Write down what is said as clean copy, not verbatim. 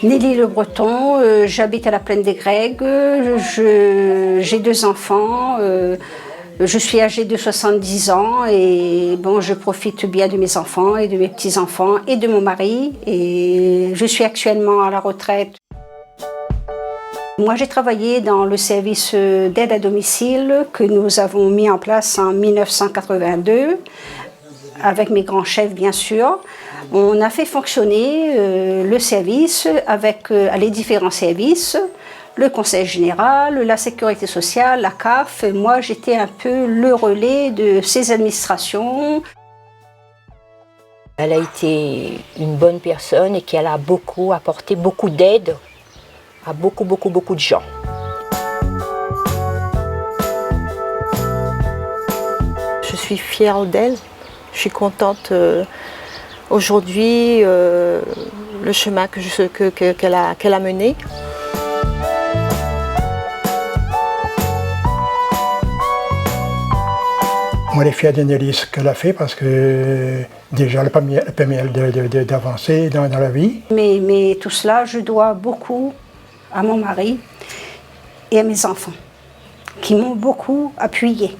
Nelly Le Breton, j'habite à la Plaine des Grègues, j'ai 2 enfants, je suis âgée de 70 ans et bon, je profite bien de mes enfants et de mes petits-enfants et de mon mari et je suis actuellement à la retraite. Moi, j'ai travaillé dans le service d'aide à domicile que nous avons mis en place en 1982, avec mes grands chefs bien sûr. On a fait fonctionner le service avec les différents services, le Conseil général, la Sécurité sociale, la CAF. Moi, j'étais un peu le relais de ces administrations. Elle a été une bonne personne et qu'elle a apporté beaucoup d'aide à beaucoup de gens. Je suis fière d'elle, je suis contente aujourd'hui le chemin qu'elle a mené. On est fiers de Nelly, ce qu'elle a fait parce que déjà elle permis d'avancer dans la vie. Mais tout cela, je dois beaucoup à mon mari et à mes enfants qui m'ont beaucoup appuyée.